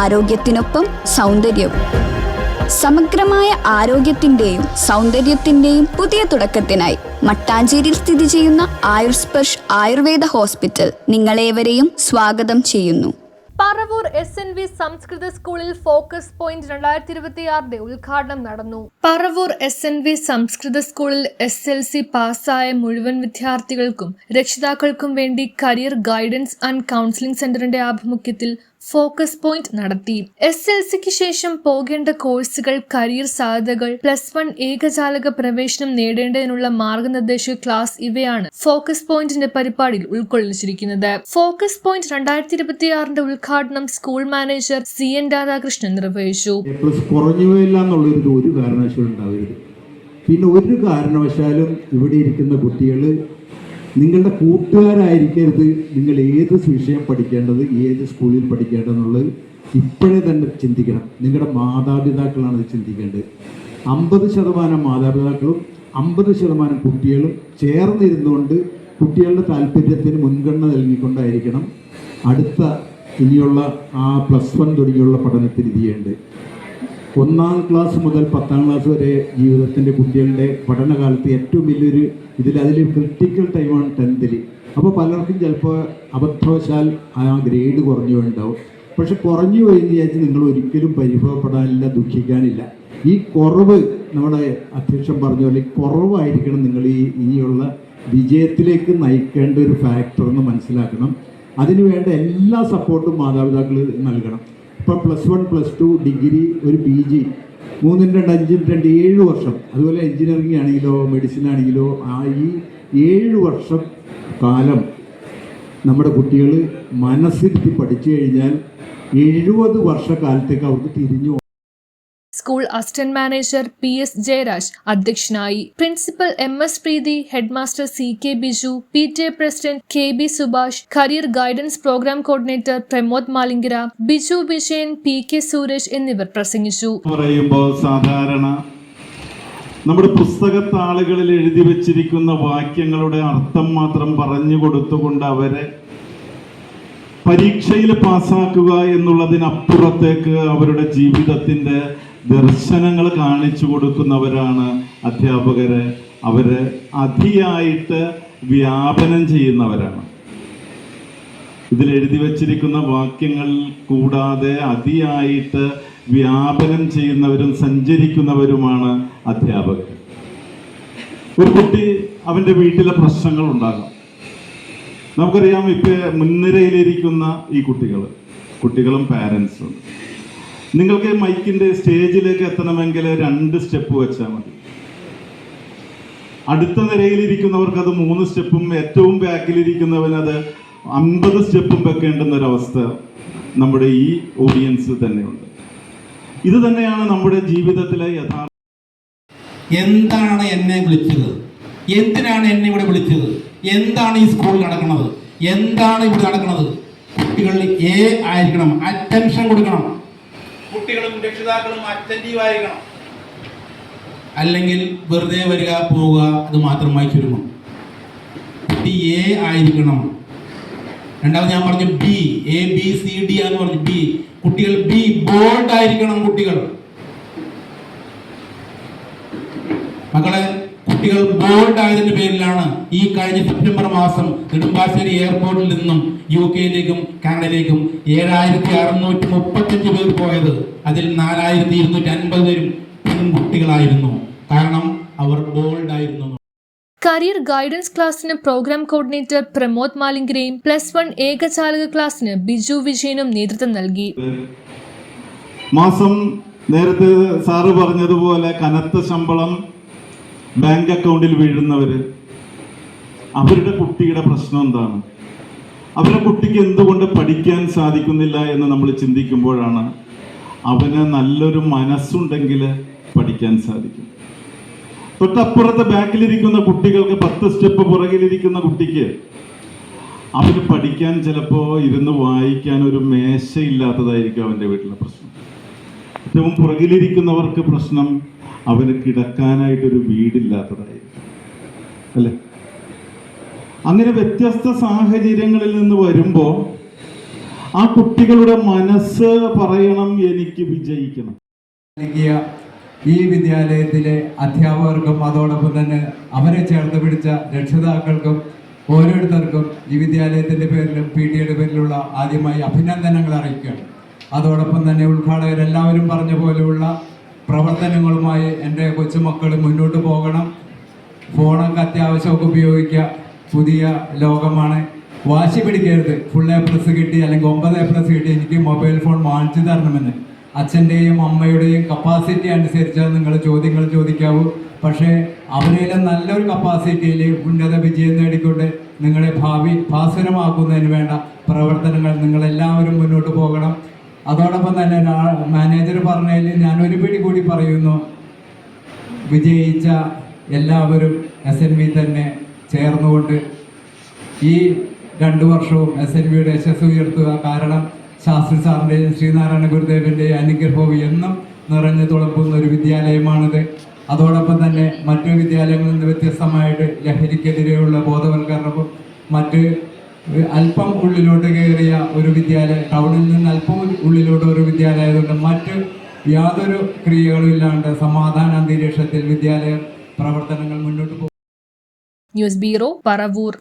ആരോഗ്യത്തിനൊപ്പം സൗന്ദര്യവും. സമഗ്രമായ ആരോഗ്യത്തിന്റെയും സൗന്ദര്യത്തിന്റെയും പുതിയ തുടക്കത്തിനായി മട്ടാഞ്ചേരിയിൽ സ്ഥിതി ചെയ്യുന്ന ആയുർസ്പർശ് ആയുർവേദ ഹോസ്പിറ്റൽ നിങ്ങളേവരെയും സ്വാഗതം ചെയ്യുന്നു. പറവൂർ SNV സംസ്കൃത സ്കൂളിൽ ഫോക്കസ് പോയിന്റ് 2026 ഉദ്ഘാടനം നടന്നു. പറവൂർ SNV സംസ്കൃത സ്കൂളിൽ SLC പാസ്സായ മുഴുവൻ വിദ്യാർത്ഥികൾക്കും രക്ഷിതാക്കൾക്കും വേണ്ടി കരിയർ ഗൈഡൻസ് ആൻഡ് കൗൺസിലിംഗ് സെന്ററിന്റെ ആഭിമുഖ്യത്തിൽ ഫോക്കസ് പോയിന്റ് നടത്തി. SLCക്ക് ശേഷം പോകേണ്ട കോഴ്സുകൾ, കരിയർ സാധ്യതകൾ, +1 ഏകജാലക പ്രവേശനം നേടേണ്ടതിനുള്ള മാർഗനിർദ്ദേശ ക്ലാസ് ഇവയാണ് ഫോക്കസ് പോയിന്റിന്റെ പരിപാടിയിൽ ഉൾക്കൊള്ളിച്ചിരിക്കുന്നത്. ഫോക്കസ് പോയിന്റ് 2026 ഉദ്ഘാടനം സ്കൂൾ മാനേജർ CN രാധാകൃഷ്ണൻ നിർവഹിച്ചു. ഒരു കാരണവശാലും ഉണ്ടാവരുത്. പിന്നെ ഒരു കാരണവശാലും ഇവിടെ ഇരിക്കുന്ന കുട്ടികൾ നിങ്ങളുടെ കൂട്ടുകാരായിരിക്കരുത്. നിങ്ങൾ ഏത് വിഷയം പഠിക്കേണ്ടത്, ഏത് സ്കൂളിൽ പഠിക്കേണ്ടതെന്നുള്ളത് ഇപ്പോഴേ തന്നെ ചിന്തിക്കണം. നിങ്ങളുടെ മാതാപിതാക്കളാണ് ഇത് ചിന്തിക്കേണ്ടത്. 50% മാതാപിതാക്കളും 50% കുട്ടികളും ചേർന്നിരുന്നുകൊണ്ട് കുട്ടികളുടെ താല്പര്യത്തിന് മുൻഗണന നൽകിക്കൊണ്ടായിരിക്കണം അടുത്ത ഇനിയുള്ള +1 തുടങ്ങിയുള്ള പഠനത്തിന് ഇത് ചെയ്യേണ്ടത്. 1ാം ക്ലാസ് മുതൽ 10ാം ക്ലാസ് വരെ ജീവിതത്തിൻ്റെ കുട്ടികളുടെ പഠനകാലത്ത് ഏറ്റവും വലിയൊരു അതിൽ ക്രിട്ടിക്കൽ ടൈമാണ് 10th. അപ്പോൾ പലർക്കും ചിലപ്പോൾ അബദ്ധവശാൽ ഗ്രേഡ് കുറഞ്ഞു ഉണ്ടാവും. പക്ഷെ കുറഞ്ഞു പോയെന്ന് വിചാരിച്ച് നിങ്ങൾ ഒരിക്കലും പരിഭവപ്പെടാനില്ല, ദുഃഖിക്കാനില്ല. ഈ കുറവ് നമ്മുടെ അധ്യക്ഷൻ പറഞ്ഞ പോലെ കുറവായിരിക്കണം നിങ്ങൾ ഇനിയുള്ള വിജയത്തിലേക്ക് നയിക്കേണ്ട ഒരു ഫാക്ടർ എന്ന് മനസ്സിലാക്കണം. അതിനുവേണ്ട എല്ലാ സപ്പോർട്ടും മാതാപിതാക്കൾ നൽകണം. ഇപ്പോൾ +1, +2, ഡിഗ്രി, ഒരു PG, 3, 2, 5, 2, 7 വർഷം. അതുപോലെ എഞ്ചിനീയറിംഗ് ആണെങ്കിലോ മെഡിസിൻ ആണെങ്കിലോ ഈ 7 വർഷം കാലം നമ്മുടെ കുട്ടികൾ മനസ്സിരുത്തി പഠിച്ചു കഴിഞ്ഞാൽ 70 വർഷക്കാലത്തേക്ക് അവർക്ക് തിരിഞ്ഞു. School assistant manager PS Jayaraj അധ്യക്ഷനായി. Principal MS Preethi, headmaster CK Biju, PTA president KB Subhash, career guidance programme coordinator Pramod Malinkara, Biju Vijayan, PK Suresh എന്നിവർ പ്രസംഗിച്ചു. പറയുമ്പോൾ സാധാരണ നമ്മുടെ പുസ്തകത്താളുകളിൽ എഴുതി വെച്ചിരിക്കുന്ന വാക്യങ്ങളുടെ അർത്ഥം മാത്രം പറഞ്ഞു കൊടുത്തുകൊണ്ട് അവരെ പരീക്ഷയിൽ പാസ്സാക്കുക എന്നുള്ളതിനപ്പുറത്തേക്ക് അവരുടെ ജീവിതത്തിന്റെ ദർശനങ്ങൾ കാണിച്ചു കൊടുക്കുന്നവരാണ് അധ്യാപകര്. അവര് അതിയായിട്ട് വ്യാപനം ചെയ്യുന്നവരാണ്. ഇതിൽ എഴുതി വച്ചിരിക്കുന്ന വാക്യങ്ങൾ കൂടാതെ അതിയായിട്ട് വ്യാപനം ചെയ്യുന്നവരും സഞ്ചരിക്കുന്നവരുമാണ് അധ്യാപകർ. ഒരു കുട്ടി അവൻ്റെ വീട്ടിലെ പ്രശ്നങ്ങൾ ഉണ്ടാകാം. നമുക്കറിയാം, ഇപ്പം മുൻനിരയിലിരിക്കുന്ന ഈ കുട്ടികളും പാരൻസും, നിങ്ങൾക്ക് മൈക്കിൻ്റെ സ്റ്റേജിലേക്ക് എത്തണമെങ്കിൽ 2 സ്റ്റെപ്പ് വെച്ചാൽ മതി. അടുത്ത നിരയിലിരിക്കുന്നവർക്ക് അത് 3 സ്റ്റെപ്പും ഏറ്റവും ബാക്കിലിരിക്കുന്നവന് അത് 50 സ്റ്റെപ്പും വെക്കേണ്ടുന്നൊരവസ്ഥ നമ്മുടെ ഈ ഓഡിയൻസിൽ തന്നെയുണ്ട്. ഇത് തന്നെയാണ് നമ്മുടെ ജീവിതത്തിലെ യഥാർത്ഥ. എന്താണ് എന്നെ വിളിച്ചത്? എന്തിനാണ് എന്നെ ഇവിടെ വിളിച്ചത്? എന്താണ് ഈ സ്കൂളിൽ നടക്കുന്നത്? എന്താണ് ഇവിടെ നടക്കുന്നത്? കുട്ടികളിൽ ആയിരിക്കണം, അറ്റൻഷൻ കൊടുക്കണം. കുട്ടികളും രക്ഷിതാക്കളും അറ്റൻറ്റീവ് ആയിരിക്കണം. അല്ലെങ്കിൽ വെറുതെ വരിക, പോവുക, അത് മാത്രമായി ചുരുങ്ങും. കുട്ടി ആയിരിക്കണം. രണ്ടാമത് ഞാൻ പറഞ്ഞു ABCD എന്ന് പറഞ്ഞു. കുട്ടികൾ ബോൾഡ് ആയിരിക്കണം. മക്കളെ, കുട്ടികൾ ബോൾഡ് ആയതിന്റെ പേരിലാണ് ഈ കഴിഞ്ഞ സെപ്റ്റംബർ മാസം നെടുമ്പാശ്ശേരി എയർപോർട്ടിൽ നിന്നും UK-ലേക്കും കാനഡയിലേക്കും 7635 പേർ പോയത്. അതിൽ 4250 പേരും പെൺകുട്ടികളായിരുന്നു. കാരണം അവർ ബോൾഡ് ആയിരുന്നു. കരിയർ ഗൈഡൻസ് ക്ലാസ്സിന് പ്രോഗ്രാം കോർഡിനേറ്റർ പ്രമോദ് മാലിങ്കരയും +1 ഏകജാലക ക്ലാസ്സിന് ബിജു വിജയനും നേതൃത്വം നൽകി. മാസം നേരത്തെ സാറ് പറഞ്ഞതുപോലെ കനത്ത ശമ്പളം ബാങ്ക് അക്കൗണ്ടിൽ വീഴുന്നവര്, അവരുടെ കുട്ടിയുടെ പ്രശ്നം എന്താണ്? അവരുടെ കുട്ടിക്ക് എന്തുകൊണ്ട് പഠിക്കാൻ സാധിക്കുന്നില്ല എന്ന് നമ്മൾ ചിന്തിക്കുമ്പോഴാണ് അവന് നല്ലൊരു മനസ്സുണ്ടെങ്കിൽ പഠിക്കാൻ സാധിക്കും. തൊട്ടപ്പുറത്തെ ബാക്കിലിരിക്കുന്ന കുട്ടികൾക്ക് 10 സ്റ്റെപ്പ് പുറകിലിരിക്കുന്ന കുട്ടിക്ക് അവന് പഠിക്കാൻ ചിലപ്പോൾ ഇരുന്ന് വായിക്കാൻ ഒരു മേശയില്ലാത്തതായിരിക്കും അവൻ്റെ വീട്ടിലെ പ്രശ്നം. ഏറ്റവും പുറകിലിരിക്കുന്നവർക്ക് പ്രശ്നം അവന് കിടക്കാനായിട്ടൊരു വീടില്ലാത്തതായിരിക്കും, അല്ലേ? അങ്ങനെ വ്യത്യസ്ത സാഹചര്യങ്ങളിൽ നിന്ന് വരുമ്പോൾ ആ കുട്ടികളുടെ മനസ്സ് പറയണം എനിക്ക് വിജയിക്കണം. നൽകിയ ഈ വിദ്യാലയത്തിലെ അധ്യാപകർക്കും അതോടൊപ്പം തന്നെ അവരെ ചേർത്ത് പിടിച്ച രക്ഷിതാക്കൾക്കും ഓരോരുത്തർക്കും ഈ വിദ്യാലയത്തിൻ്റെ പേരിലും PTA പേരിലുള്ള ആദ്യമായി അഭിനന്ദനങ്ങൾ അറിയിക്കുകയാണ്. അതോടൊപ്പം തന്നെ ഉദ്ഘാടകരെല്ലാവരും പറഞ്ഞ പോലെയുള്ള പ്രവർത്തനങ്ങളുമായി എൻ്റെ കൊച്ചുമക്കൾ മുന്നോട്ട് പോകണം. ഫോണൊക്കെ അത്യാവശ്യമൊക്കെ ഉപയോഗിക്കുക. പുതിയ ലോകമാണ്. വാശി പിടിക്കരുത്. ഫുൾ A+ കിട്ടി അല്ലെങ്കിൽ 9 A+ കിട്ടി എനിക്ക് മൊബൈൽ ഫോൺ വാങ്ങിച്ചു തരണമെന്ന്. അച്ഛൻ്റെയും അമ്മയുടെയും കപ്പാസിറ്റി അനുസരിച്ച് നിങ്ങൾ ചോദ്യങ്ങൾ ചോദിക്കാവൂ. പക്ഷേ അവരെല്ലാം നല്ലൊരു കപ്പാസിറ്റിയിൽ ഉന്നത വിജയം നേടിക്കൊണ്ട് നിങ്ങളെ ഭാവി ഭാസുരമാക്കുന്നതിന് വേണ്ട പ്രവർത്തനങ്ങൾ നിങ്ങളെല്ലാവരും മുന്നോട്ട് പോകണം. അതോടൊപ്പം തന്നെ മാനേജർ പറഞ്ഞതിൽ ഞാനൊരു പിടി കൂടി പറയുന്നു. വിജയിച്ച എല്ലാവരും SNV തന്നെ ചേർന്നുകൊണ്ട് ഈ 2 വർഷവും SNVയുടെ യശസ് ഉയർത്തുക. കാരണം ശാസ്ത്രി സാറിൻ്റെയും ശ്രീനാരായണ ഗുരുദേവൻ്റെയും അനുഗ്രഹവും എന്നും നിറഞ്ഞു തുളുമ്പുന്ന ഒരു വിദ്യാലയമാണിത്. അതോടൊപ്പം തന്നെ മറ്റു വിദ്യാലയങ്ങളിൽ നിന്ന് വ്യത്യസ്തമായിട്ട് ലഹരിക്കെതിരെയുള്ള ബോധവൽക്കരണവും മറ്റ് അല്പം ഉള്ളിലോട്ട് കയറിയ ഒരു വിദ്യാലയം, ടൗണിൽ നിന്ന് അല്പം ഉള്ളിലോട്ട് ഒരു വിദ്യാലയം ആയതുകൊണ്ട് മറ്റ് യാതൊരു ക്രിയകളും ഇല്ലാണ്ട് സമാധാന അന്തരീക്ഷത്തിൽ വിദ്യാലയ പ്രവർത്തനങ്ങൾ മുന്നോട്ട് പോകും. News bureau, Paravur.